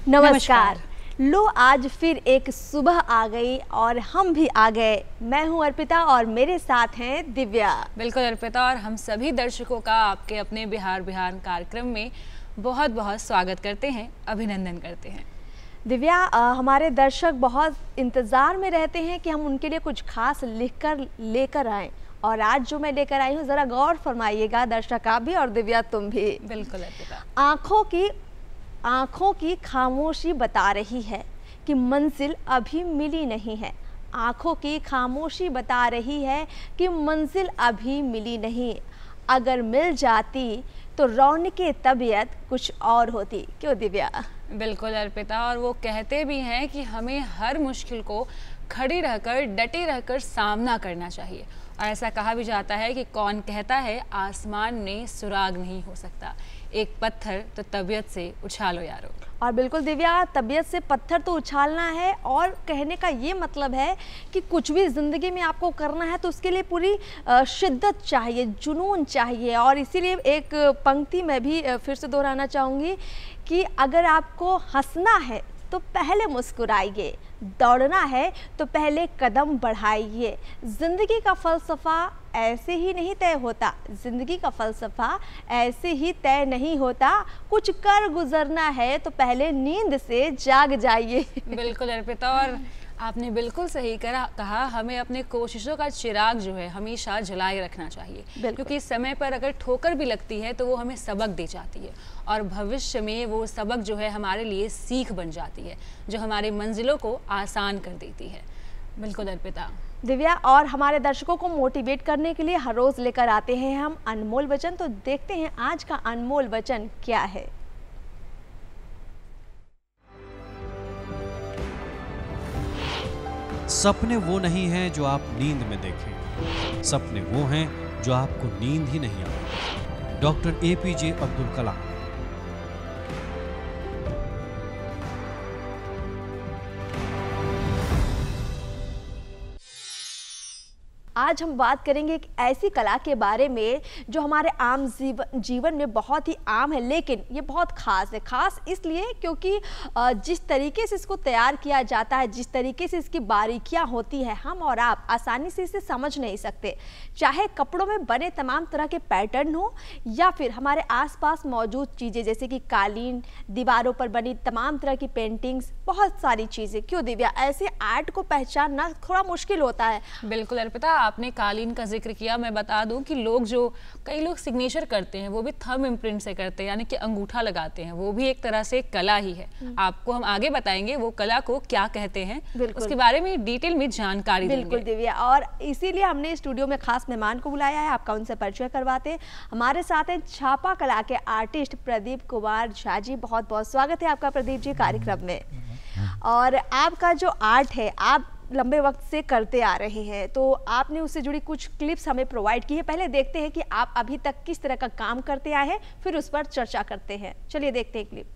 नमस्कार। लो आज फिर एक सुबह आ गई और हम भी आ गए। मैं हूं अर्पिता और मेरे साथ हैं दिव्या। बिल्कुल अर्पिता, और हम सभी दर्शकों का आपके अपने बिहार बिहार कार्यक्रम में बहुत बहुत स्वागत करते हैं, अभिनंदन करते हैं। दिव्या, हमारे दर्शक बहुत इंतज़ार में रहते हैं कि हम उनके लिए कुछ खास लिखकर लेकर आएँ, और आज जो मैं लेकर आई हूँ ज़रा गौर फरमाइएगा, दर्शक आप भी और दिव्या तुम भी। बिल्कुल अर्पिता। आँखों की खामोशी बता रही है कि मंजिल अभी मिली नहीं है। आँखों की खामोशी बता रही है कि मंजिल अभी मिली नहीं। अगर मिल जाती तो रौनके तबीयत कुछ और होती। क्यों दिव्या? बिल्कुल अर्पिता, और वो कहते भी हैं कि हमें हर मुश्किल को खड़ी रहकर, डटे रहकर सामना करना चाहिए। और ऐसा कहा भी जाता है कि कौन कहता है आसमान में सुराग नहीं हो सकता, एक पत्थर तो तबीयत से उछालो यारो। और बिल्कुल दिव्या, तबीयत से पत्थर तो उछालना है, और कहने का ये मतलब है कि कुछ भी ज़िंदगी में आपको करना है तो उसके लिए पूरी शिद्दत चाहिए, जुनून चाहिए। और इसीलिए एक पंक्ति मैं भी फिर से दोहराना चाहूँगी कि अगर आपको हंसना है तो पहले मुस्कुराइए, दौड़ना है तो पहले कदम बढ़ाइए। ज़िंदगी का फ़लसफ़ा ऐसे ही नहीं तय होता, ज़िंदगी का फ़लसफ़ा ऐसे ही तय नहीं होता। कुछ कर गुजरना है तो पहले नींद से जाग जाइए। बिल्कुल अर्पिता, और आपने बिल्कुल सही कहा, हमें अपने कोशिशों का चिराग जो है हमेशा जलाए रखना चाहिए, क्योंकि समय पर अगर ठोकर भी लगती है तो वो हमें सबक दे जाती है, और भविष्य में वो सबक जो है हमारे लिए सीख बन जाती है, जो हमारी मंजिलों को आसान कर देती है। बिल्कुल अर्पिता। दिव्या, और हमारे दर्शकों को मोटिवेट करने के लिए हर रोज़ लेकर आते हैं हम अनमोल वचन। तो देखते हैं आज का अनमोल वचन क्या है। सपने वो नहीं हैं जो आप नींद में देखें, सपने वो हैं जो आपको नींद ही नहीं आती। Doctor APJ Abdul Kalam. आज हम बात करेंगे एक ऐसी कला के बारे में जो हमारे आम जीवन में बहुत ही आम है, लेकिन ये बहुत ख़ास है। ख़ास इसलिए क्योंकि जिस तरीके से इसको तैयार किया जाता है, जिस तरीके से इसकी बारीकियां होती है, हम और आप आसानी से इसे समझ नहीं सकते। चाहे कपड़ों में बने तमाम तरह के पैटर्न हो, या फिर हमारे आसपास मौजूद चीज़ें जैसे कि कालीन, दीवारों पर बनी तमाम तरह की पेंटिंग्स, बहुत सारी चीज़ें। क्यों दिव्या, ऐसे आर्ट को पहचानना थोड़ा मुश्किल होता है। बिल्कुल अर्पिता, आपने कालीन का जिक्र किया। मैं बता दूं कि कई लोग सिग्नेचर करते हैं, वो भी थंब इम्प्रिंट से करते हैं, यानी कि अंगूठा लगाते हैं। वो भी एक तरह से कला ही है। आपको हम आगे बताएंगे वो कला को क्या कहते हैं, उसके बारे में डिटेल में जानकारी देंगे। बिल्कुल दिव्या, और इसीलिए हमने स्टूडियो में खास मेहमान को बुलाया है। आपका उनसे परिचय करवाते हैं। हमारे साथ हैं छापा कला के आर्टिस्ट प्रदीप कुमार झा जी। बहुत बहुत स्वागत है आपका प्रदीप जी कार्यक्रम में। और आपका जो आर्ट है, आप लंबे वक्त से करते आ रहे हैं, तो आपने उससे जुड़ी कुछ क्लिप्स हमें प्रोवाइड की है। पहले देखते हैं कि आप अभी तक किस तरह का काम करते आए हैं, फिर उस पर चर्चा करते हैं। चलिए देखते हैं क्लिप।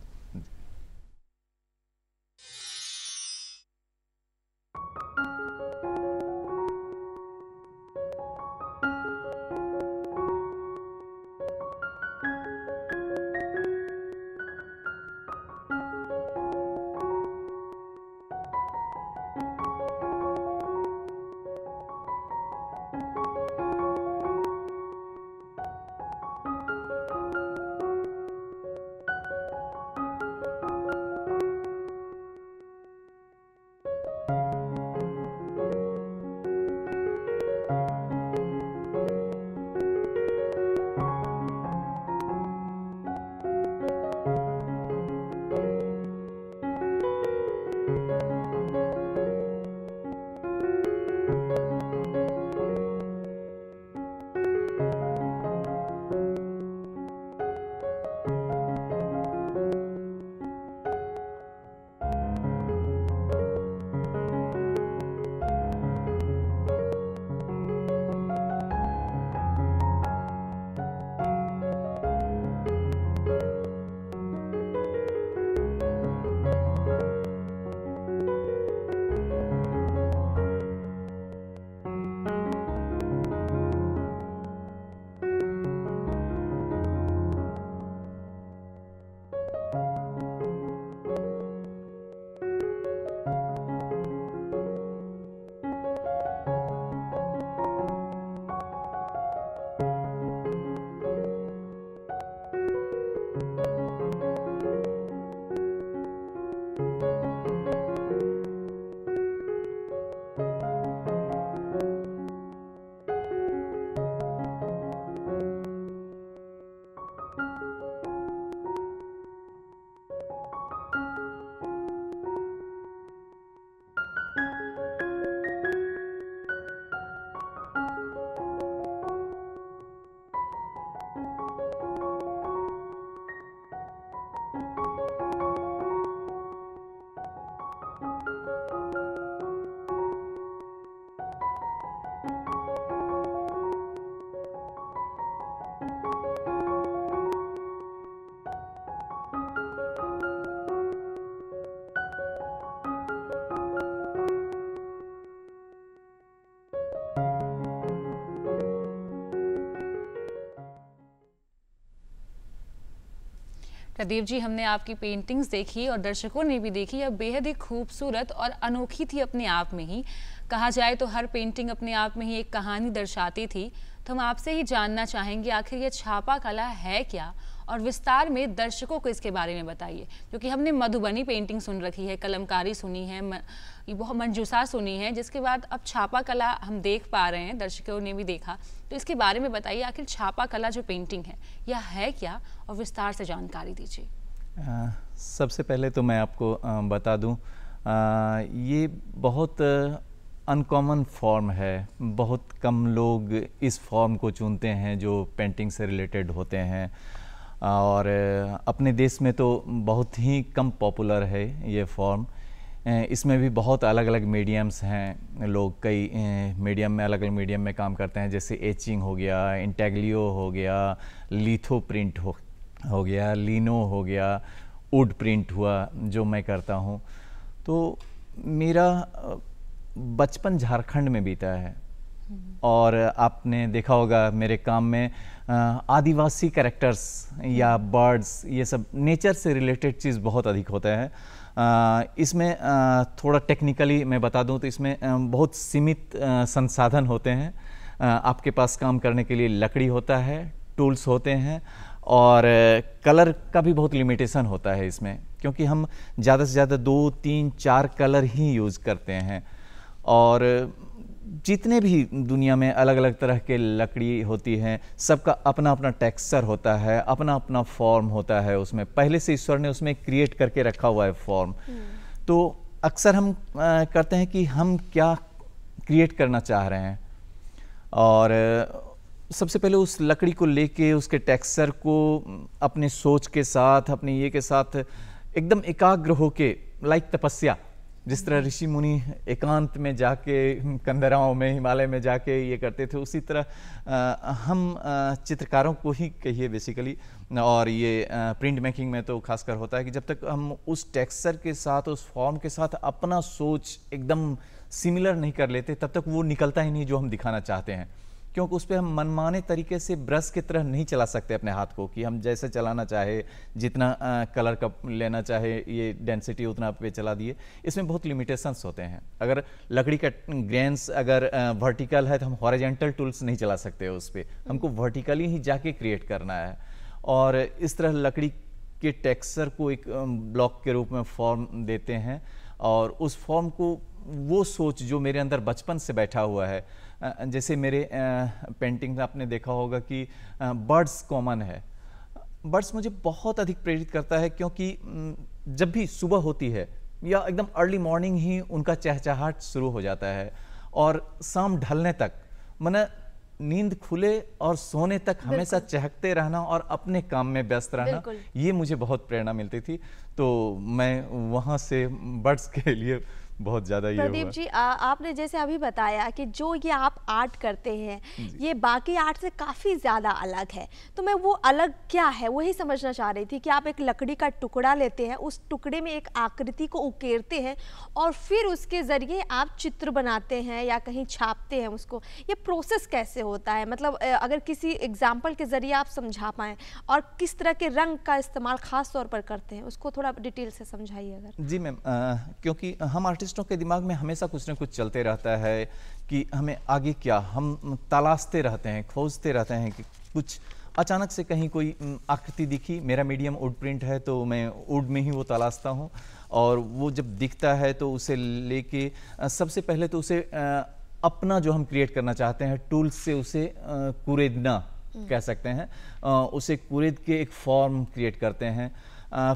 प्रदीप जी, हमने आपकी पेंटिंग्स देखी और दर्शकों ने भी देखी, यह बेहद ही खूबसूरत और अनोखी थी अपने आप में ही। कहा जाए तो हर पेंटिंग अपने आप में ही एक कहानी दर्शाती थी। तो हम आपसे ही जानना चाहेंगे आखिर ये छापा कला है क्या, और विस्तार में दर्शकों को इसके बारे में बताइए। क्योंकि हमने मधुबनी पेंटिंग सुन रखी है, कलमकारी सुनी है, बहुत मंजूसा सुनी है, जिसके बाद अब छापा कला हम देख पा रहे हैं, दर्शकों ने भी देखा। तो इसके बारे में बताइए, आखिर छापा कला जो पेंटिंग है यह है क्या, और विस्तार से जानकारी दीजिए। सबसे पहले तो मैं आपको बता दूं, ये बहुत अनकॉमन फॉर्म है। बहुत कम लोग इस फॉर्म को चुनते हैं जो पेंटिंग से रिलेटेड होते हैं, और अपने देश में तो बहुत ही कम पॉपुलर है ये फॉर्म। इसमें भी बहुत अलग अलग मीडियम्स हैं, लोग कई मीडियम में, अलग अलग मीडियम में काम करते हैं, जैसे एचिंग हो गया, इंटेग्लियो हो गया, लिथो प्रिंट हो गया, लिनो हो गया, वुड प्रिंट हुआ जो मैं करता हूँ। तो मेरा बचपन झारखंड में बीता है, और आपने देखा होगा मेरे काम में आदिवासी कैरेक्टर्स या बर्ड्स, ये सब नेचर से रिलेटेड चीज़ बहुत अधिक होता है। इसमें थोड़ा टेक्निकली मैं बता दूं तो इसमें बहुत सीमित संसाधन होते हैं। आपके पास काम करने के लिए लकड़ी होता है, टूल्स होते हैं, और कलर का भी बहुत लिमिटेशन होता है इसमें, क्योंकि हम ज़्यादा से ज़्यादा 2, 3, 4 कलर ही यूज़ करते हैं। और जितने भी दुनिया में अलग अलग तरह के लकड़ी होती हैं, सबका अपना अपना टेक्सचर होता है, अपना अपना फॉर्म होता है। उसमें पहले से ईश्वर ने उसमें क्रिएट करके रखा हुआ है फॉर्म। तो अक्सर हम करते हैं कि हम क्या क्रिएट करना चाह रहे हैं, और सबसे पहले उस लकड़ी को लेके उसके टेक्सचर को अपने सोच के साथ, अपने ये के साथ एकदम एकाग्र होके, लाइक तपस्या, जिस तरह ऋषि मुनि एकांत में जाके कंदराओं में, हिमालय में जाके ये करते थे, उसी तरह हम चित्रकारों को ही कहिए बेसिकली। और ये प्रिंट मेकिंग में तो खासकर होता है कि जब तक हम उस टेक्सचर के साथ, उस फॉर्म के साथ अपना सोच एकदम सिमिलर नहीं कर लेते, तब तक वो निकलता ही नहीं जो हम दिखाना चाहते हैं। क्योंकि उस पर हम मनमाने तरीके से ब्रश की तरह नहीं चला सकते अपने हाथ को, कि हम जैसे चलाना चाहे, जितना कलर का लेना चाहे, ये डेंसिटी उतना पे चला दिए। इसमें बहुत लिमिटेशंस होते हैं। अगर लकड़ी का ग्रेन्स अगर वर्टिकल है तो हम हॉरिजॉन्टल टूल्स नहीं चला सकते उस पर, हमको वर्टिकली ही जाके क्रिएट करना है। और इस तरह लकड़ी के टेक्सचर को एक ब्लॉक के रूप में फॉर्म देते हैं, और उस फॉर्म को वो सोच जो मेरे अंदर बचपन से बैठा हुआ है, जैसे मेरे पेंटिंग में आपने देखा होगा कि बर्ड्स कॉमन है। बर्ड्स मुझे बहुत अधिक प्रेरित करता है, क्योंकि जब भी सुबह होती है या एकदम अर्ली मॉर्निंग ही उनका चहचहाट शुरू हो जाता है, और शाम ढलने तक, माने नींद खुले और सोने तक हमेशा चहकते रहना और अपने काम में व्यस्त रहना, ये मुझे बहुत प्रेरणा मिलती थी। तो मैं वहाँ से बर्ड्स के लिए बहुत ज़्यादा ये प्रदीप जी, आपने जैसे अभी बताया कि जो ये आप आर्ट करते हैं ये बाकी आर्ट से काफ़ी ज़्यादा अलग है, तो मैं वो अलग क्या है वही समझना चाह रही थी कि आप एक लकड़ी का टुकड़ा लेते हैं, उस टुकड़े में एक आकृति को उकेरते हैं, और फिर उसके ज़रिए आप चित्र बनाते हैं या कहीं छापते हैं उसको। ये प्रोसेस कैसे होता है, मतलब अगर किसी एग्जाम्पल के ज़रिए आप समझा पाएँ, और किस तरह के रंग का इस्तेमाल ख़ास तौर पर करते हैं, उसको थोड़ा डिटेल से समझाइए अगर। जी मैम, क्योंकि हम आर्टिस्टों के दिमाग में हमेशा कुछ न कुछ चलते रहता है कि हमें आगे क्या, हम तलाशते रहते हैं, खोजते रहते हैं कि कुछ अचानक से कहीं कोई आकृति दिखी। मेरा मीडियम वुड प्रिंट है, तो मैं वुड में ही वो तलाशता हूँ, और वो जब दिखता है तो उसे लेके सबसे पहले तो उसे अपना जो हम क्रिएट करना चाहते हैं टूल्स से उसे कुरेदना कह सकते हैं, उसे कुरेद के एक फॉर्म क्रिएट करते हैं।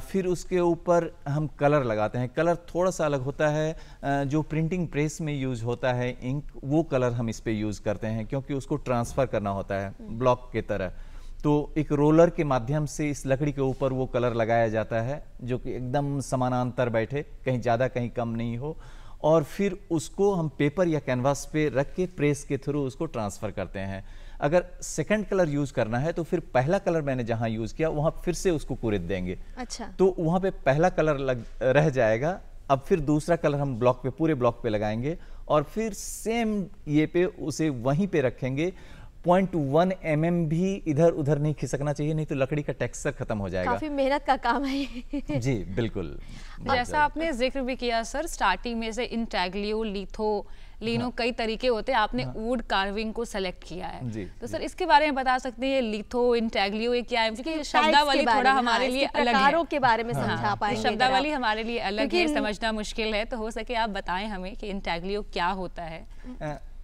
फिर उसके ऊपर हम कलर लगाते हैं। कलर थोड़ा सा अलग होता है, जो प्रिंटिंग प्रेस में यूज होता है इंक, वो कलर हम इस पे यूज़ करते हैं, क्योंकि उसको ट्रांसफ़र करना होता है ब्लॉक के तरह। तो एक रोलर के माध्यम से इस लकड़ी के ऊपर वो कलर लगाया जाता है, जो कि एकदम समानांतर बैठे, कहीं ज़्यादा कहीं कम नहीं हो, और फिर उसको हम पेपर या कैनवास पे रख के प्रेस के थ्रू उसको ट्रांसफ़र करते हैं। अगर सेकंड कलर यूज करना है तो फिर पहला कलर मैंने जहां यूज किया वहां फिर से उसको कुरेद देंगे। अच्छा। तो वहां पे पहला कलर रह जाएगा, अब फिर दूसरा कलर हम ब्लॉक पे, पूरे ब्लॉक पे लगाएंगे, और फिर सेम ये पे उसे वहीं पे रखेंगे। 0.1 mm भी इधर उधर नहीं खिसकना चाहिए, नहीं तो लकड़ी का टेक्सचर खत्म हो जाएगा। काफी मेहनत का काम है ये। जी बिल्कुल। जैसा आपने जिक्र भी किया सर स्टार्टिंग में से इंटैग्लियो, लिथो, लीनो कई तरीके होते हैं, आपने वुड कार्विंग को सेलेक्ट किया है जी, तो सर इसके बारे में बता सकते हैं लिथो, इंटैग्लियो ये क्या है? क्योंकि शब्दावली थोड़ा हमारे लिए अलग है, प्रकारों के बारे में समझा पाएंगे। शब्दावली हमारे लिए अलग है, समझना मुश्किल है, तो हो सके आप बताएं हमें कि इंटैग्लियो क्या होता है।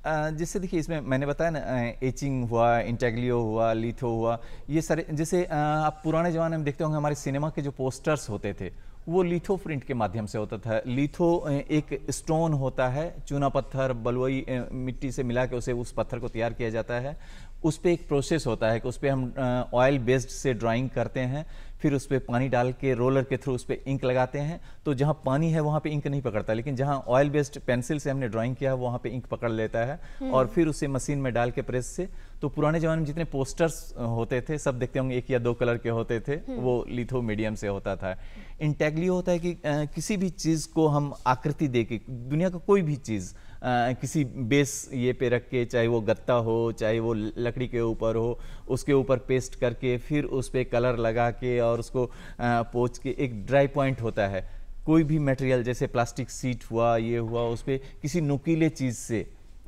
जिससे देखिए इसमें मैंने बताया ना, एचिंग हुआ, इंटैग्लियो हुआ, लिथो हुआ, ये सारे जैसे आप पुराने ज़माने में देखते होंगे हमारे सिनेमा के जो पोस्टर्स होते थे वो लिथो प्रिंट के माध्यम से होता था। लिथो एक स्टोन होता है, चूना पत्थर बलुई मिट्टी से मिला के उसे उस पत्थर को तैयार किया जाता है। उस पर एक प्रोसेस होता है कि उस पर हम ऑयल बेस्ड से ड्राइंग करते हैं, फिर उस पर पानी डाल के रोलर के थ्रू उस पर इंक लगाते हैं। तो जहाँ पानी है वहाँ पे इंक नहीं पकड़ता, लेकिन जहाँ ऑयल बेस्ड पेंसिल से हमने ड्राइंग किया है वहाँ पे इंक पकड़ लेता है और फिर उसे मशीन में डाल के प्रेस से। तो पुराने ज़माने में जितने पोस्टर्स होते थे सब देखते होंगे 1 या 2 कलर के होते थे, वो लिथो मीडियम से होता था। इंटैग्लियो होता है कि किसी भी चीज़ को हम आकृति दे के, दुनिया का कोई भी चीज़ किसी बेस ये पे रख के, चाहे वो गत्ता हो चाहे वो लकड़ी के ऊपर हो, उसके ऊपर पेस्ट करके फिर उस पर कलर लगा के और उसको पोंछ के, एक ड्राई पॉइंट होता है। कोई भी मटेरियल जैसे प्लास्टिक सीट हुआ, ये हुआ, उस पर किसी नुकीले चीज़ से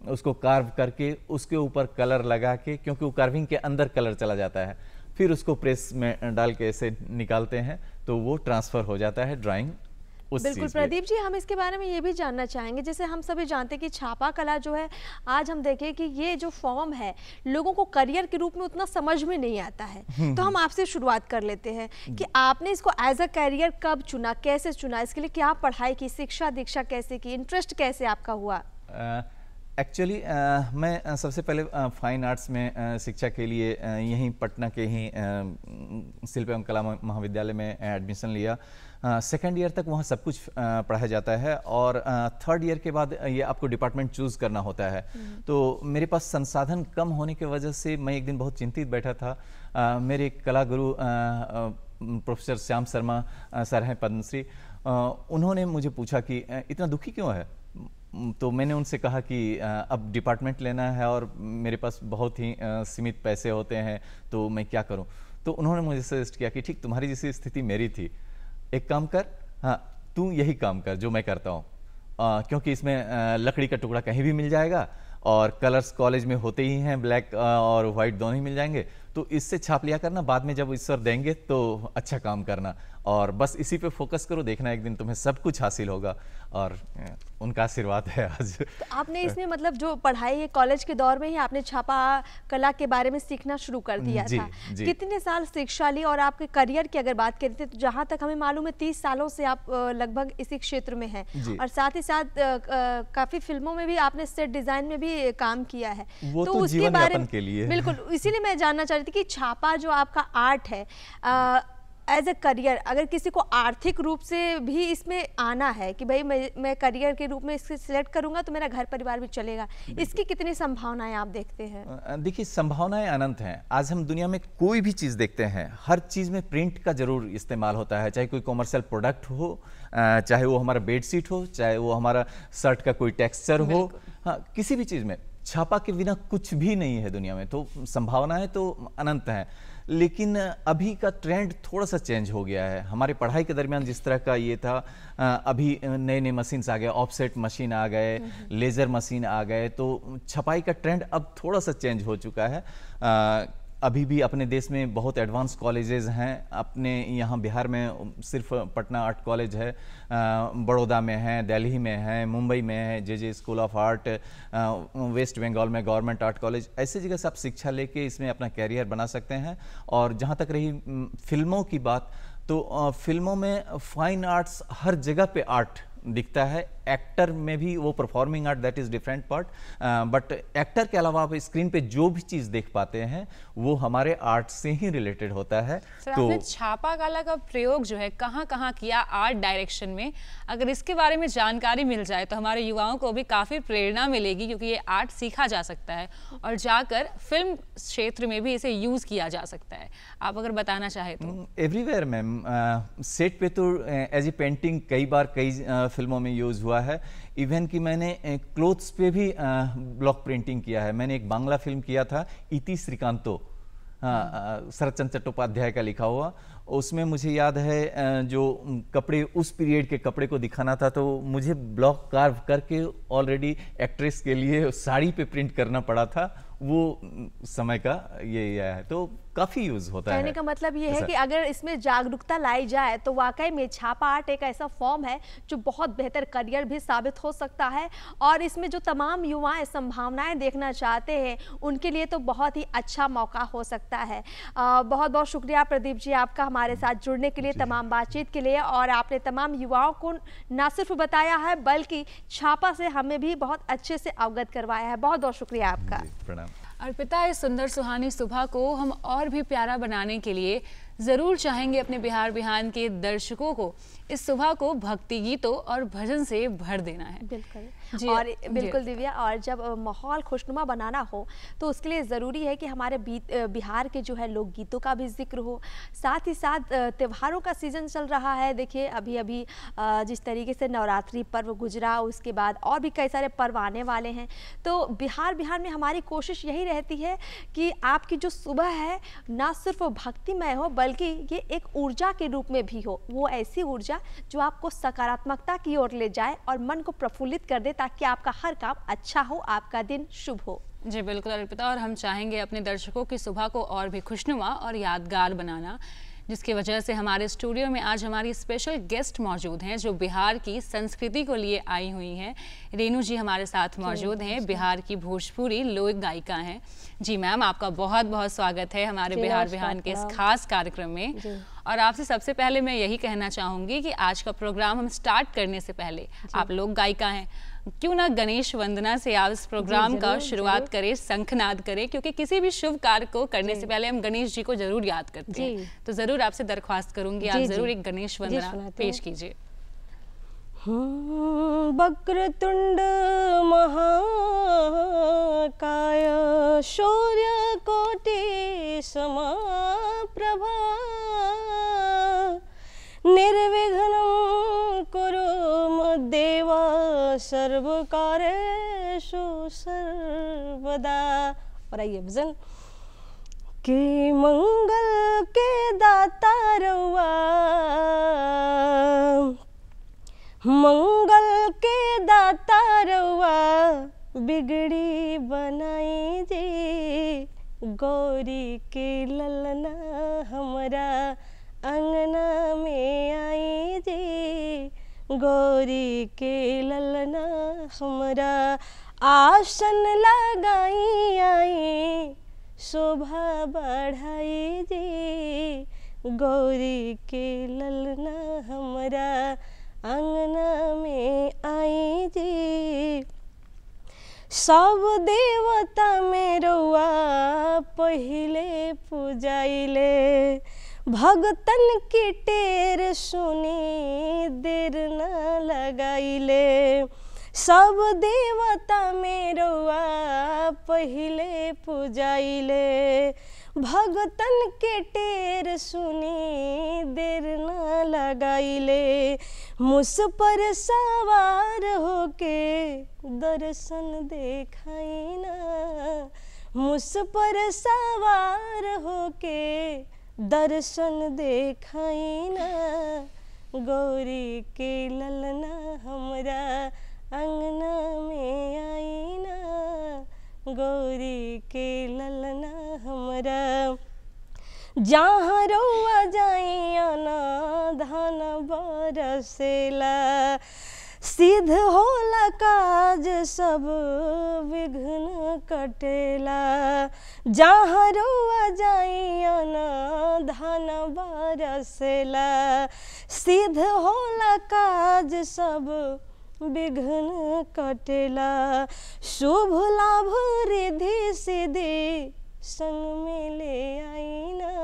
उसको कार्व करके उसके ऊपर कलर लगा के, क्योंकि वो कार्विंग के अंदर कलर चला जाता है, फिर उसको प्रेस में डाल के ऐसे निकालते हैं तो वो ट्रांसफ़र हो जाता है ड्राइंग। बिल्कुल प्रदीप जी, हम इसके बारे में ये भी जानना चाहेंगे, जैसे हम सभी जानते हैं कि छापा कला जो है, आज हम देखें कि ये जो फॉर्म है लोगों को करियर के रूप में उतना समझ में नहीं आता है। तो हम आपसे शुरुआत कर लेते हैं कि आपने इसको एज अ करियर कब चुना, कैसे चुना, इसके लिए क्या पढ़ाई की, शिक्षा दीक्षा कैसे की, इंटरेस्ट कैसे आपका हुआ? एक्चुअली मैं सबसे पहले फाइन आर्ट्स में शिक्षा के लिए यहीं पटना के ही शिल्प एवं कला महाविद्यालय में एडमिशन लिया। सेकेंड ईयर तक वहाँ सब कुछ पढ़ाया जाता है और थर्ड ईयर के बाद ये आपको डिपार्टमेंट चूज़ करना होता है। तो मेरे पास संसाधन कम होने की वजह से मैं एक दिन बहुत चिंतित बैठा था। मेरे कला गुरु प्रोफेसर श्याम शर्मा सर हैं, पद्मश्री, उन्होंने मुझे पूछा कि इतना दुखी क्यों है। तो मैंने उनसे कहा कि अब डिपार्टमेंट लेना है और मेरे पास बहुत ही सीमित पैसे होते हैं, तो मैं क्या करूं। तो उन्होंने मुझे सजेस्ट किया कि ठीक तुम्हारी जैसी स्थिति मेरी थी, एक काम कर, हाँ तू यही काम कर जो मैं करता हूँ, क्योंकि इसमें लकड़ी का टुकड़ा कहीं भी मिल जाएगा और कलर्स कॉलेज में होते ही हैं, ब्लैक और वाइट दोनों ही मिल जाएंगे, तो इससे छाप लिया करना, बाद में जब ईश्वर देंगे तो अच्छा काम करना और बस इसी पे फोकस करो, देखना एक दिन तुम्हें सब कुछ हासिल होगा। और उनका आशीर्वाद है आज। तो आपने इसमें मतलब जो पढ़ाई है कॉलेज के दौर में ही आपने छापा कला के बारे में सीखना शुरू कर दिया था। कितने साल शिक्षा ली और आपके करियर की अगर बात करें तो जहाँ तक हमें मालूम है 30 सालों से आप लगभग इसी क्षेत्र में हैं और साथ ही साथ काफ़ी फिल्मों में भी आपने सेट डिज़ाइन में भी काम किया है। वो तो उसके बारे में बिल्कुल, इसीलिए मैं जानना चाह रही थी कि छापा जो आपका आर्ट है एज ए करियर, अगर किसी को आर्थिक रूप से भी इसमें आना है कि भाई मैं करियर के रूप में इससे सिलेक्ट करूंगा तो मेरा घर परिवार भी चलेगा, इसकी कितनी संभावनाएं आप देखते हैं? देखिए संभावनाएं अनंत हैं। आज हम दुनिया में कोई भी चीज़ देखते हैं, हर चीज़ में प्रिंट का जरूर इस्तेमाल होता है, चाहे कोई कॉमर्शियल प्रोडक्ट हो, चाहे वो हमारा बेडशीट हो, चाहे वो हमारा शर्ट का कोई टेक्सचर हो, हाँ किसी भी चीज़ में छापा के बिना कुछ भी नहीं है दुनिया में। तो संभावनाएं तो अनंत हैं, लेकिन अभी का ट्रेंड थोड़ा सा चेंज हो गया है। हमारी पढ़ाई के दरमियान जिस तरह का ये था, अभी नए नए मशीन्स आ गए, ऑफसेट मशीन आ गए, लेज़र मशीन आ गए, तो छपाई का ट्रेंड अब थोड़ा सा चेंज हो चुका है। अभी भी अपने देश में बहुत एडवांस कॉलेजेस हैं। अपने यहाँ बिहार में सिर्फ पटना आर्ट कॉलेज है, बड़ौदा में है, दिल्ली में है, मुंबई में है J school of art, West Bengal में गवर्नमेंट आर्ट कॉलेज, ऐसी जगह से आप शिक्षा लेके इसमें अपना कैरियर बना सकते हैं। और जहाँ तक रही फिल्मों की बात, तो फिल्मों में फाइन आर्ट्स हर जगह पे आर्ट दिखता है। एक्टर में भी वो performing art that is different part, but actor के अलावा आप स्क्रीन पे जो भी चीज देख पाते हैं वो हमारे आर्ट से ही रिलेटेड होता है। सर, तो आपने छापा कला का प्रयोग जो है कहाँ कहाँ किया आर्ट डायरेक्शन में, अगर इसके बारे में जानकारी मिल जाए तो हमारे युवाओं को भी काफी प्रेरणा मिलेगी, क्योंकि ये आर्ट सीखा जा सकता है और जाकर फिल्म क्षेत्र में भी इसे यूज किया जा सकता है। आप अगर बताना चाहे तो। एवरीवेयर मैम, सेट पे तो एज ए पेंटिंग कई बार कई फिल्मों में यूज़ हुआ है। इवन कि मैंने क्लोथ्स पे भी ब्लॉक प्रिंटिंग किया है। मैंने एक बांग्ला फिल्म किया था इति श्रीकांतो, शरत चंद्र चट्टोपाध्याय का लिखा हुआ। उसमें मुझे याद है जो कपड़े उस पीरियड के कपड़े को दिखाना था, तो मुझे ब्लॉक कार्व करके ऑलरेडी एक्ट्रेस के लिए साड़ी पे प्रिंट करना पड़ा था। वो समय का ये है, तो काफ़ी यूज़ होता है। कहने का मतलब ये है कि अगर इसमें जागरूकता लाई जाए तो वाकई में छापा आर्ट एक ऐसा फॉर्म है जो बहुत बेहतर करियर भी साबित हो सकता है, और इसमें जो तमाम युवाएं संभावनाएं देखना चाहते हैं उनके लिए तो बहुत ही अच्छा मौका हो सकता है। बहुत बहुत शुक्रिया प्रदीप जी आपका हमारे साथ जुड़ने के लिए, तमाम बातचीत के लिए, और आपने तमाम युवाओं को न सिर्फ बताया है बल्कि छापा से हमें भी बहुत अच्छे से अवगत करवाया है। बहुत बहुत शुक्रिया आपका। प्रणाम। अर्पिता, इस सुंदर सुहानी सुबह को हम और भी प्यारा बनाने के लिए ज़रूर चाहेंगे अपने बिहार बिहान के दर्शकों को इस सुबह को भक्ति गीतों और भजन से भर देना है। बिल्कुल जी, और जी। बिल्कुल दिव्या, और जब माहौल खुशनुमा बनाना हो तो उसके लिए ज़रूरी है कि हमारे बिहार के जो है लोकगीतों का भी जिक्र हो, साथ ही साथ त्योहारों का सीज़न चल रहा है। देखिए अभी अभी जिस तरीके से नवरात्रि पर्व गुजरा, उसके बाद और भी कई सारे पर्व आने वाले हैं, तो बिहार में हमारी कोशिश यही रहती है कि आपकी जो सुबह है ना सिर्फ भक्तिमय हो बल्कि ये एक ऊर्जा के रूप में भी हो, वो ऐसी ऊर्जा जो आपको सकारात्मकता की ओर ले जाए और मन को प्रफुल्लित कर दे, ताकि आपका हर काम अच्छा हो, आपका दिन शुभ हो। जी बिल्कुल अर्पिता, और हम चाहेंगे अपने दर्शकों की सुबह को और भी खुशनुमा और यादगार बनाना, जिसकी वजह से हमारे स्टूडियो में आज हमारी स्पेशल गेस्ट मौजूद हैं जो बिहार की संस्कृति को लिए आई हुई हैं। रेनू जी हमारे साथ मौजूद हैं, बिहार की भोजपुरी लोक गायिका हैं। जी मैम, आपका बहुत बहुत स्वागत है हमारे बिहार बिहान के इस खास कार्यक्रम में। और आपसे सबसे पहले मैं यही कहना चाहूँगी कि आज का प्रोग्राम हम स्टार्ट करने से पहले, आप लोक गायिका हैं, क्यों ना गणेश वंदना से आप इस प्रोग्राम का शुरुआत करें, शंखनाद करें, क्योंकि किसी भी शुभ कार्य को करने से पहले हम गणेश जी को जरूर याद करते हैं। तो जरूर आपसे दरख्वास्त करूंगी, आप जरूर एक गणेश वंदना पेश कीजिए। वक्रतुंड महाकाय शौर्य कोटि समप्रभा निर्विघ्नं कुरु मद्देवा सर्वकार्येषु सर्वदा। और आइए भजन कि मंगल के दाता रउआ, मंगल के दाता रउआ बिगड़ी बनाई जी, गौरी के ललना हमरा अंगना में आई जी, गौरी के ललना हमरा आसन लगाई आई, शोभा बढ़ाई जी, गौरी के ललना हमरा अंगना में आई जी। सब देवता में रउआ पहिले पूजाइले, भगतन की टेर सुनी देर न लगाइले। सब देवता में रउआ पहिले पूजाइले, भगतन के टेर सुनी देर न लगाइले। मुझ पर सवार होके दर्शन देखाई ना, मुझ पर सवार होके दर्शन देखाई ना, गौरी के ललना हमरा अंगना में आई ना, गौरी के ललना हमरा। जहाँ रउआ जाइया ना धन बरसेला, सिद्ध होला काज सब विघ्न कटेला। जहाँ रउआ जाइया ना धन बरसेला, सिद्ध होला काज सब विघ्न कटेला। शुभ लाभ रिद्धि सिद्धि संग में ले आई ना,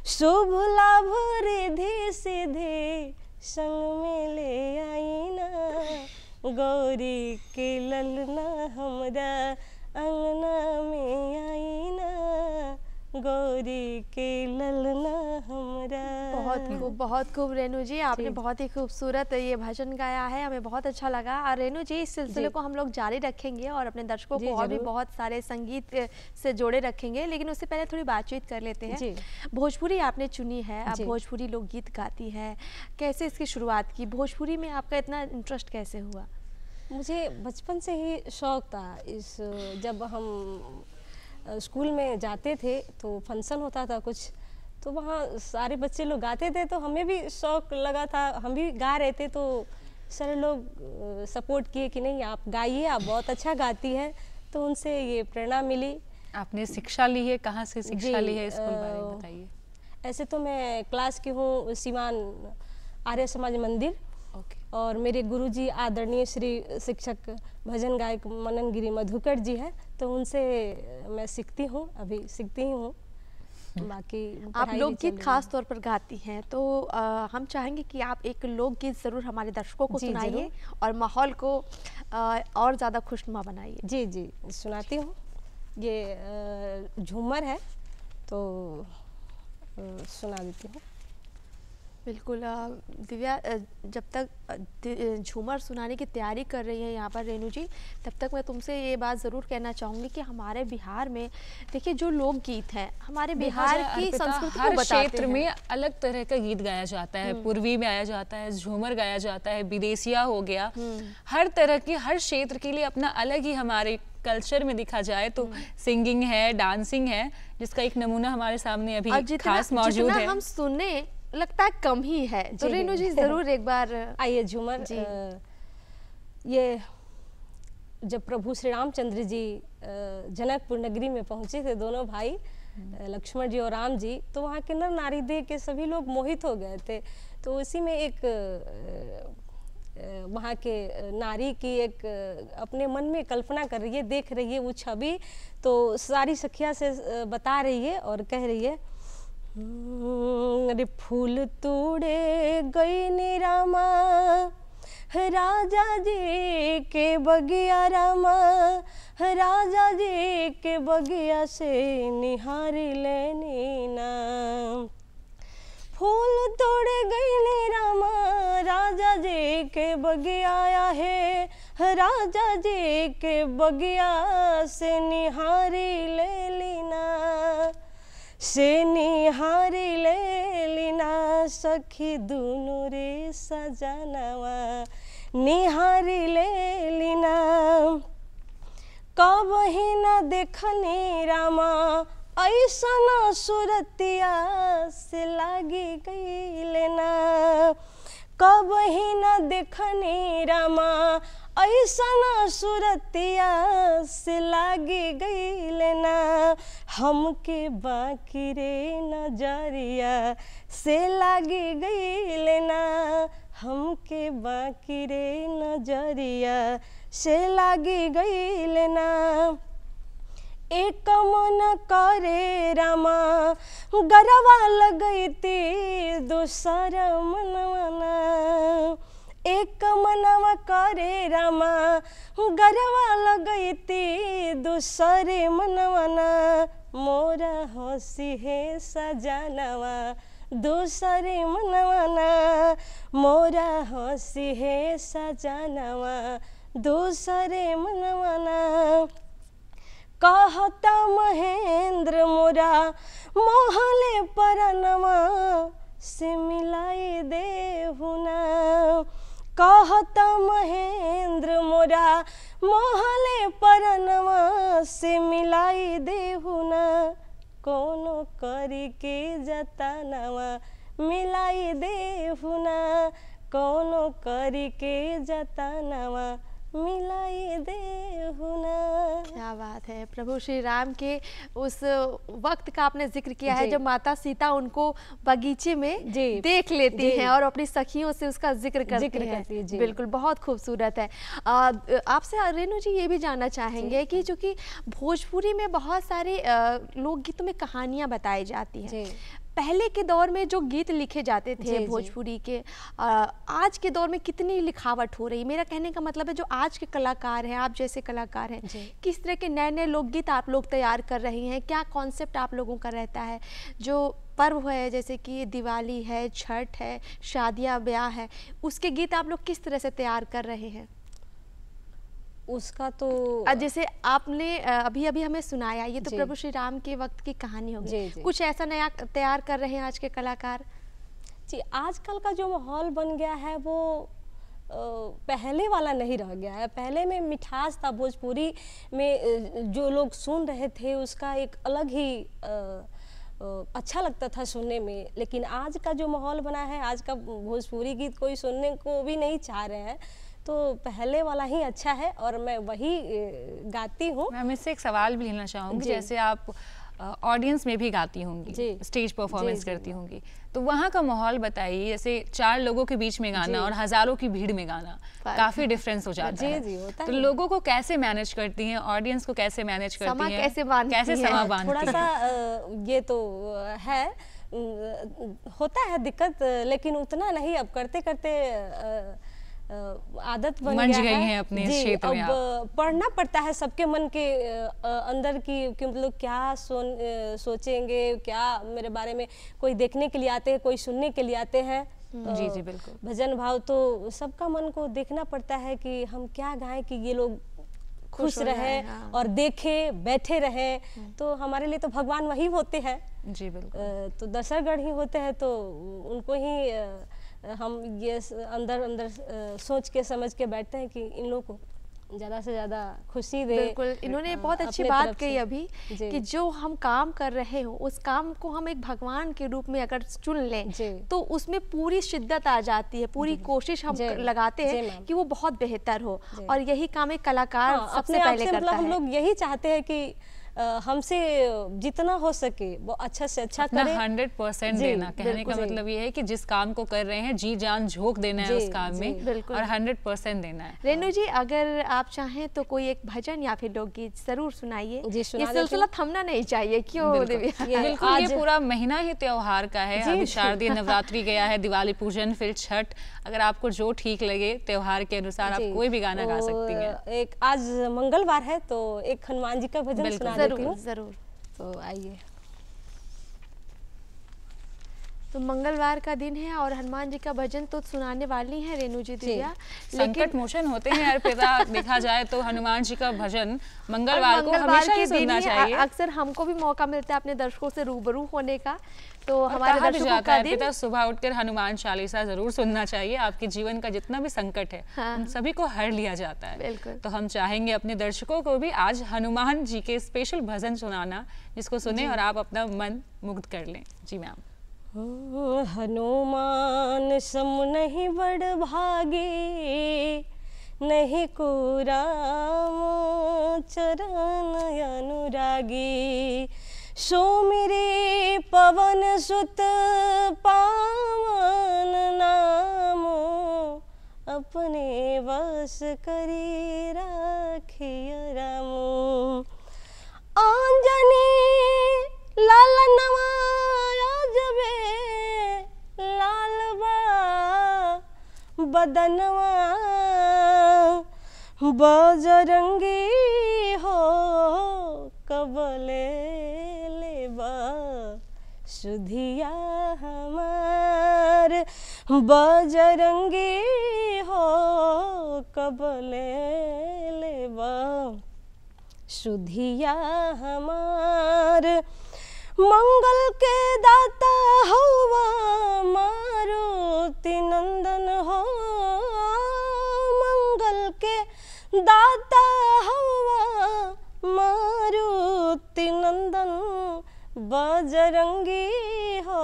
शुभ लाभ रिद्धि सिद्धि संग में ले आई ना, गौरी के ललना हमरा अंगना में आई ना, गौरी के ललना हमरा। बहुत खूब रेणु जी, आपने बहुत ही खूबसूरत ये भजन गाया है, हमें बहुत अच्छा लगा। और रेणु जी, इस सिलसिले को हम लोग जारी रखेंगे और अपने दर्शकों को और भी बहुत सारे संगीत से जोड़े रखेंगे, लेकिन उससे पहले थोड़ी बातचीत कर लेते हैं। भोजपुरी आपने चुनी है, आप भोजपुरी लोकगीत गाती है, कैसे इसकी शुरुआत की? भोजपुरी में आपका इतना इंटरेस्ट कैसे हुआ? मुझे बचपन से ही शौक था। जब हम स्कूल में जाते थे तो फंक्शन होता था कुछ, तो वहाँ सारे बच्चे लोग गाते थे, तो हमें भी शौक लगा था, हम भी गा रहे थे। तो सारे लोग सपोर्ट किए कि नहीं आप गाइए, आप बहुत अच्छा गाती हैं। तो उनसे ये प्रेरणा मिली। आपने शिक्षा ली है, कहाँ से शिक्षा ली है, स्कूल बारे में बताइए। ऐसे तो मैं क्लास की हूँ सिवान आर्य समाज मंदिर। और मेरे गुरुजी आदरणीय श्री शिक्षक भजन गायक मनन गिरी मधुकर जी हैं, तो उनसे मैं सीखती हूँ, अभी सीखती ही हूँ। बाकी आप लोकगीत खास तौर पर गाती हैं, तो हम चाहेंगे कि आप एक लोकगीत ज़रूर हमारे दर्शकों को सुनाइए और माहौल को और ज़्यादा खुशनुमा बनाइए। जी जी, सुनाती हूँ। ये झूमर है, तो सुना देती हूँ। बिल्कुल दिव्या, जब तक झूमर सुनाने की तैयारी कर रही है यहाँ पर रेणु जी, तब तक मैं तुमसे ये बात ज़रूर कहना चाहूँगी कि हमारे बिहार में देखिए जो लोकगीत हैं, हमारे बिहार की संस्कृति को बताते हैं। क्षेत्र में अलग तरह का गीत गाया जाता है, पूर्वी में गाया जाता है, झूमर गाया जाता है, विदेशिया हो गया। हर तरह की, हर क्षेत्र के लिए अपना अलग ही हमारे कल्चर में दिखा जाए तो सिंगिंग है, डांसिंग है, जिसका एक नमूना हमारे सामने अभी खास मौजूद है। हम सुने लगता है कम ही है, तो रेणु जी जरूर एक बार आइए झूमर। ये जब प्रभु श्री रामचंद्र जी जनकपुर नगरी में पहुंचे थे, दोनों भाई लक्ष्मण जी और राम जी, तो वहाँ के नर नारी देख के सभी लोग मोहित हो गए थे। तो इसी में एक वहाँ के नारी की एक अपने मन में कल्पना कर रही है, देख रही है वो छवि, तो सारी सखिया से बता रही है और कह रही है, अरे फूल तोड़े गई नी रामा, राजा जी के बगिया रामा, राजा जी के बगिया से निहारी लेनी ना। फूल तोड़े गई नी रामा, राजा जी के बगिया आया है, राजा जी के बगिया से निहारी ले लीना, से निहारी ले लीना सखी दुनु रे सजनवा, निहारी ले लीना। कबही न देखनी रामा, ऐसा सुरतिया से लागी गई लेना। कबही न देखनी रामा, ऐसा सुरतिया से लागी गई लेना। हमके बाकी रे नजरिया से लागी गई लेना, हमके बाकी रे नजरिया से लागी गई लेना। एक मन करे रामा, गरवा लगई थी दूसर मनवाना। एक मनवा करे रामा, गरवा लगई थी दूसरे मनवाना। मोरा हंसी है सजनवा दूसरे मनवाना, मोरा हंसी है सजनवा दूसरे मनवाना। कहता महेंद्र मोरा मोहले परनवा, से मिलाई देहुना। कहता महेंद्र मोरा मोहले परनवा, से मिलाई देहुना। कोनो करी के जतनवा मिलाई देहुना, कोनो करी के जतनवा मिलाई देहुना। क्या बात है। प्रभु श्री राम के उस वक्त का आपने जिक्र किया है जब माता सीता उनको बगीचे में देख लेती हैं और अपनी सखियों से उसका जिक्र करती हैं। बिल्कुल, बहुत खूबसूरत है। आपसे रेणु जी ये भी जानना चाहेंगे कि जो कि भोजपुरी में बहुत सारे लोकगीतों में कहानियाँ बताई जाती हैं, पहले के दौर में जो गीत लिखे जाते थे भोजपुरी के, आज के दौर में कितनी लिखावट हो रही? मेरा कहने का मतलब है जो आज के कलाकार हैं, आप जैसे कलाकार हैं, किस तरह के नए नए लोकगीत आप लोग तैयार कर रही हैं? क्या कॉन्सेप्ट आप लोगों का रहता है? जो पर्व है जैसे कि दिवाली है, छठ है, शादियाँ ब्याह है, उसके गीत आप लोग किस तरह से तैयार कर रहे हैं? उसका तो जैसे आपने अभी अभी हमें सुनाया, ये तो प्रभु श्री राम के वक्त की कहानी होगी, कुछ ऐसा नया तैयार कर रहे हैं आज के कलाकार? जी, आजकल का जो माहौल बन गया है वो पहले वाला नहीं रह गया है। पहले में मिठास था, भोजपुरी में जो लोग सुन रहे थे उसका एक अलग ही अच्छा लगता था सुनने में। लेकिन आज का जो माहौल बना है, आज का भोजपुरी गीत कोई सुनने को भी नहीं चाह रहे हैं, तो पहले वाला ही अच्छा है और मैं वही गाती हूँ। मैं इससे एक सवाल भी लेना चाहूँगी, जैसे आप ऑडियंस में भी गाती होंगी, स्टेज परफॉर्मेंस करती होंगी, तो वहाँ का माहौल बताइए। जैसे 4 लोगों के बीच में गाना और हजारों की भीड़ में गाना, काफी डिफरेंस हो जाता है। तो लोगों को कैसे मैनेज करती हैं, ऑडियंस को कैसे मैनेज करती हैं, कैसे समा बांधती हैं? थोड़ा सा ये तो है, होता है दिक्कत, लेकिन उतना नहीं। अब करते करते आदत बन गई है अपने क्षेत्र में। अब पढ़ना पड़ता है सबके मन के अंदर कि मतलब क्या सोचेंगे, क्या मेरे बारे में। कोई देखने के लिए आते हैं, कोई सुनने के लिए आते हैं। जी जी बिल्कुल। भजन भाव तो सबका मन को देखना पड़ता है कि हम क्या गाएं कि ये लोग खुश रहे और देखे बैठे रहे। तो हमारे लिए तो भगवान वही होते हैं। जी बिल्कुल। तो दर्शकगण ही होते हैं, तो उनको ही हम ये अंदर अंदर सोच के समझ के बैठते हैं कि इन लोगों को ज़्यादा से ज़्यादा खुशी दे। बिल्कुल, इन्होंने बहुत अच्छी बात कही अभी कि जो हम काम कर रहे हो उस काम को हम एक भगवान के रूप में अगर चुन लें तो उसमें पूरी शिद्दत आ जाती है, पूरी कोशिश हम लगाते हैं कि वो बहुत बेहतर हो। और यही काम एक कलाकार सबसे पहले करता है। हम लोग यही चाहते हैं कि हमसे जितना हो सके वो अच्छा से अच्छा करें, 100% देना। कहने का मतलब ये है कि जिस काम को कर रहे हैं जी जान झोंक देना है उस काम में और 100% देना है। रेनू जी, अगर आप चाहें तो कोई एक भजन या फिर लोकगीत जरूर सुनाइए। ये सिलसिला थमना नहीं चाहिए। क्यों बिल्कुल, ये पूरा महीना ही त्योहार का है। अभी शारदीय नवरात्रि गया है, दिवाली पूजन, फिर छठ। अगर आपको जो ठीक लगे त्योहार के अनुसार आप कोई भी गाना गा सकती हैं। एक आज मंगलवार है तो एक हनुमान जी का भजन सुना देती हूँ। जरूर। तो आइए। तो मंगलवार का दिन है और हनुमान जी का भजन तो सुनाने वाली हैं रेनू जी दिव्या। संकट मोचन होते हैं अर्पिता, देखा जाए तो हनुमान जी का भजन मंगलवार को हमेशा ही सुनना चाहिए। अक्सर हमको भी मौका मिलता है अपने दर्शकों से रूबरू होने का, तो हमारे दर्शकों का दिन सुबह उठकर हनुमान चालीसा जरूर सुनना चाहिए। आपके जीवन का जितना भी संकट है उन सभी को हर लिया जाता है। तो हम चाहेंगे अपने दर्शकों को भी आज हनुमान जी के स्पेशल भजन सुनाना, जिसको सुने और आप अपना मन मुग्ध कर लें। जी मैम। हनुमान सम नहीं बड़ भागे, नहीं को राम चरण अनुरागी। सो मेरे पवन सुत पावन नामो, अपने वश करी राखिय रामो। आंजनी लालनवा जबे लालबा बदनवा, बजरंगी हो कबले लेबा सुधिया हमार। बजरंगी हो कबले लेबा सुधिया हमार। मंगल के दाता हवा मारुति नंदन हो, मंगल के दाता हवा मारुति नंदन। बजरंगी हो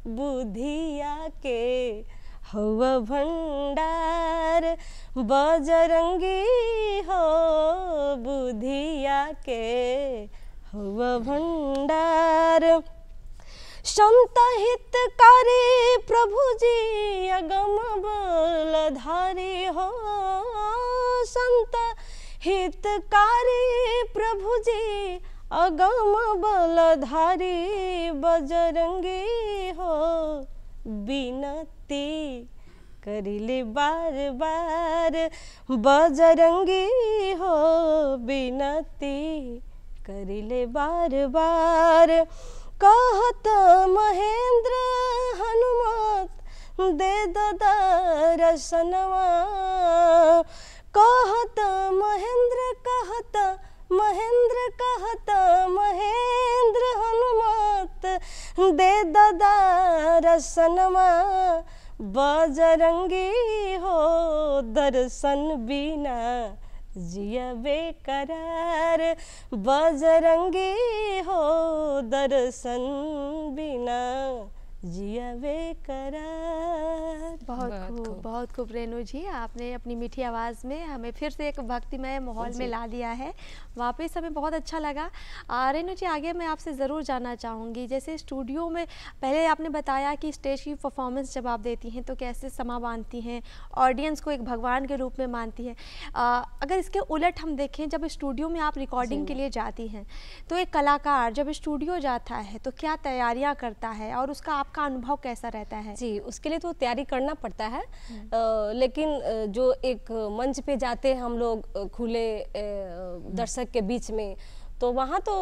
बुधिया के हवा भंडार। बजरंगी हो बुधिया के हवा भंडार। संत हितकारी प्रभु जी अगम बलधारी हो, संत हितकारी प्रभु जी अगम बलधारी बजरंगी हो बिनती करिले बार बार बजरंगी हो बिनती करिले बार बार कहत महेंद्र हनुमत दे दर्शनवा कहत महेंद्र हनुमत दे दर्शनवा बजरंगी हो दर्शन बिना जिया बेकरार बजरंगी हो दर्शन बिना जिया बेकरार। बहुत खूब रेणु जी, आपने अपनी मीठी आवाज़ में हमें फिर से एक भक्तिमय माहौल में ला दिया है। वापस हमें बहुत अच्छा लगा। रेणु जी, आगे मैं आपसे ज़रूर जानना चाहूँगी, जैसे स्टूडियो में पहले आपने बताया कि स्टेज की परफॉर्मेंस जब आप देती हैं तो कैसे समा बांधती हैं, ऑडियंस को एक भगवान के रूप में मानती हैं। अगर इसके उलट हम देखें, जब स्टूडियो में आप रिकॉर्डिंग के लिए जाती हैं तो एक कलाकार जब स्टूडियो जाता है तो क्या तैयारियाँ करता है और उसका आपका अनुभव कैसा रहता है? जी, उसके लिए तो तैयारी करना पड़ता है, लेकिन जो एक मंच पे जाते हैं हम लोग खुले दर्शक के बीच में, तो वहाँ तो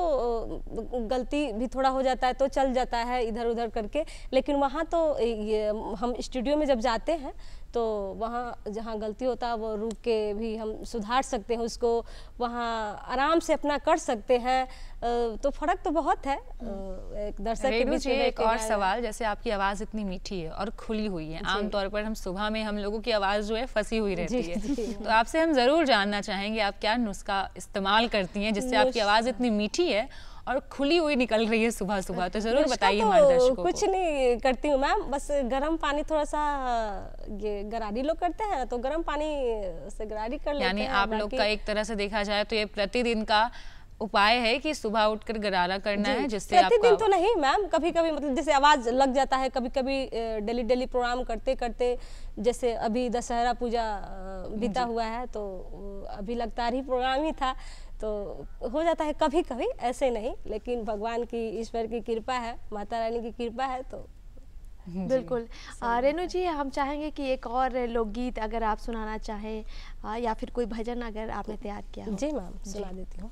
गलती भी थोड़ा हो जाता है तो चल जाता है इधर उधर करके, लेकिन वहाँ तो ये हम स्टूडियो में जब जाते हैं तो वहाँ जहाँ गलती होता है वो रुक के भी हम सुधार सकते हैं उसको, वहाँ आराम से अपना कर सकते हैं। तो फर्क तो बहुत है एक दर्शक के बीच में। एक और सवाल, जैसे आपकी आवाज़ इतनी मीठी है और खुली हुई है, आमतौर पर हम सुबह में हम लोगों की आवाज़ जो है फंसी हुई रहती है, तो आपसे हम ज़रूर जानना चाहेंगे आप क्या नुस्खा इस्तेमाल करती हैं जिससे आपकी आवाज़ इतनी मीठी है और खुली हुई निकल रही है सुबह सुबह, तो जरूर बताइए हमारे दर्शकों को। कुछ नहीं करती हूँ मैम, बस गर्म पानी थोड़ा सा, ये गरारी लोग करते हैं तो गर्म पानी से गरारी कर लेते हैं। यानी आप लोग का एक तरह से देखा जाए तो ये प्रतिदिन का उपाय है कि सुबह उठकर गरारा करना है, जिससे आपका प्रतिदिन तो नहीं मैम, कभी कभी मतलब जैसे आवाज लग जाता है, कभी कभी डेली प्रोग्राम करते करते, जैसे अभी दशहरा पूजा बीता हुआ है तो अभी लगातार ही प्रोग्राम ही था, तो हो जाता है कभी कभी, ऐसे नहीं, लेकिन भगवान की ईश्वर की कृपा है, माता रानी की कृपा है तो बिल्कुल। रेणु जी, हम चाहेंगे कि एक और लोकगीत अगर आप सुनाना चाहें या फिर कोई भजन अगर आपने तैयार किया हो। जी मैम, सुना देती हूँ।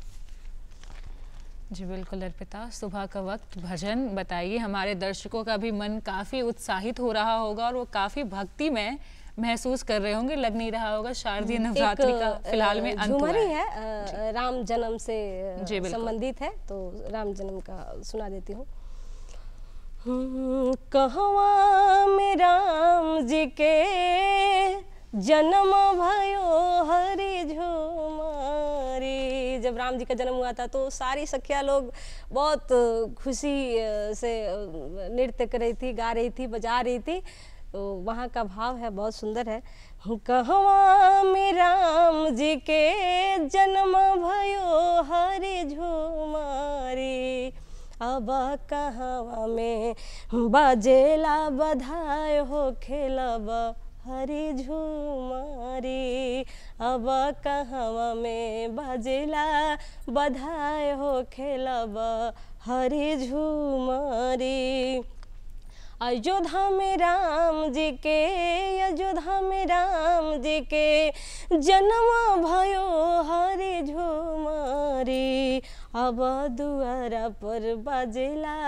जी बिल्कुल अर्पिता, सुबह का वक्त भजन बताइए, हमारे दर्शकों का भी मन काफ़ी उत्साहित हो रहा होगा और वो काफ़ी भक्ति में महसूस कर रहे होंगे, लग नहीं रहा होगा शारदीय नवरात्रि का फिलहाल में अंत हुआ है, राम जन्म से संबंधित है, तो राम जन्म का सुना देती हूँ। कहवा में राम जी के जन्म भयो हरि झुमारी। जब राम जी का जन्म हुआ था तो सारी सखिया लोग बहुत खुशी से नृत्य कर रही थी, गा रही थी, बजा रही थी, तो वहाँ का भाव है बहुत सुंदर है। कहवा में राम जी के जन्म भयो हरि झुमारी, अब कहवा में बजेला बधाई हो खेलब हरि झुमारी, अब कहवा में बजेला बधाई हो खेलब हरि झुमारी। अयोध्या में राम जी के, अयोध्या में राम जी के जन्म भयो हरि झुमारी, अब दुआरा पर बजेला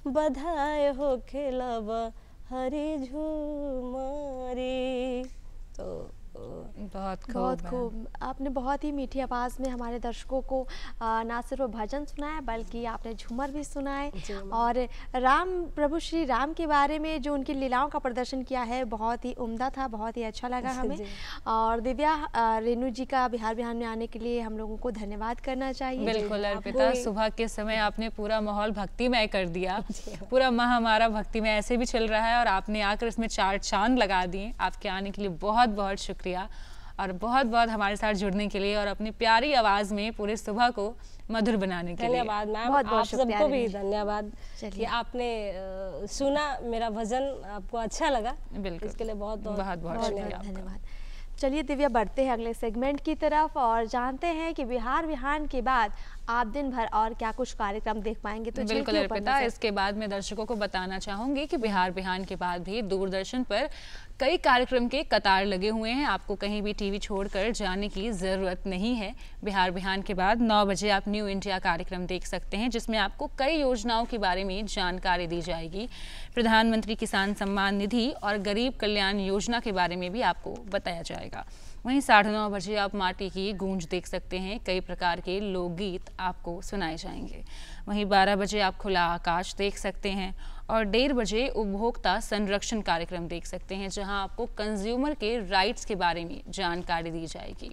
बधाई हो खेलब हरि झुमारी। तो बहुत खूब। आपने बहुत ही मीठी आवाज़ में हमारे दर्शकों को ना सिर्फ भजन सुनाया बल्कि आपने झूमर भी सुनाए और राम प्रभु श्री राम के बारे में जो उनकी लीलाओं का प्रदर्शन किया है बहुत ही उम्दा था, बहुत ही अच्छा लगा हमें। और दिव्या, रेणु जी का बिहार बिहान में आने के लिए हम लोगों को धन्यवाद करना चाहिए। बिल्कुल अर्पिता, सुबह के समय आपने पूरा माहौल भक्तिमय कर दिया, पूरा माह हमारा भक्तिमय ऐसे भी चल रहा है और आपने आकर इसमें 4 चांद लगा दिए। आपके आने के लिए बहुत बहुत शुक्रिया और बहुत बहुत हमारे साथ जुड़ने के लिए और अपनी प्यारी आवाज़ में पूरे सुबह को मधुर बनाने के लिए। धन्यवाद मैम, आप सबको भी धन्यवाद कि आपने सुना मेरा भजन, आपको अच्छा लगा, बिल्कुल, इसके लिए बहुत बहुत धन्यवाद। चलिए दिव्या, बढ़ते हैं अगले सेगमेंट की तरफ और जानते हैं कि बिहार बिहान के बाद आप दिन भर और क्या कुछ कार्यक्रम देख पाएंगे। तो बिल्कुल अर्पिता, इसके बाद मैं दर्शकों को बताना चाहूंगी कि बिहार बिहान के बाद भी दूरदर्शन पर कई कार्यक्रम के कतार लगे हुए हैं। आपको कहीं भी टीवी छोड़कर जाने की ज़रूरत नहीं है। बिहार बिहान के बाद 9 बजे आप न्यू इंडिया कार्यक्रम देख सकते हैं, जिसमें आपको कई योजनाओं के बारे में जानकारी दी जाएगी। प्रधानमंत्री किसान सम्मान निधि और गरीब कल्याण योजना के बारे में भी आपको बताया जाएगा। वहीं 9:30 बजे आप माटी की गूंज देख सकते हैं। कई प्रकार के लोकगीत आपको सुनाए जाएंगे। वहीं 12 बजे आप खुला आकाश देख सकते हैं और 1:30 बजे उपभोक्ता संरक्षण कार्यक्रम देख सकते हैं, जहां आपको कंज्यूमर के राइट्स के बारे में जानकारी दी जाएगी।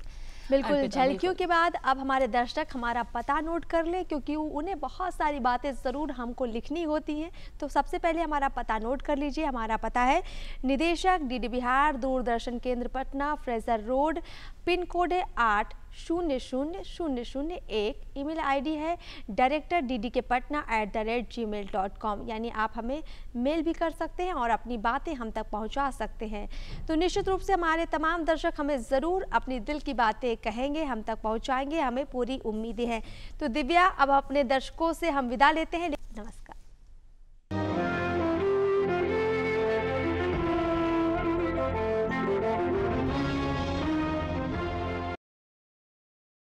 बिल्कुल, झलकियों के बाद अब हमारे दर्शक हमारा पता नोट कर ले, क्योंकि उन्हें बहुत सारी बातें ज़रूर हमको लिखनी होती हैं। तो सबसे पहले हमारा पता नोट कर लीजिए। हमारा पता है निदेशक डीडी बिहार, दूरदर्शन केंद्र Patna, Fraser road, pin code है 8000001। ईमेल आईडी है director@gmail.com। यानी आप हमें मेल भी कर सकते हैं और अपनी बातें हम तक पहुंचा सकते हैं। तो निश्चित रूप से हमारे तमाम दर्शक हमें ज़रूर अपनी दिल की बातें कहेंगे, हम तक पहुंचाएंगे, हमें पूरी उम्मीदें हैं। तो दिव्या, अब अपने दर्शकों से हम विदा लेते हैं। नमस्कार।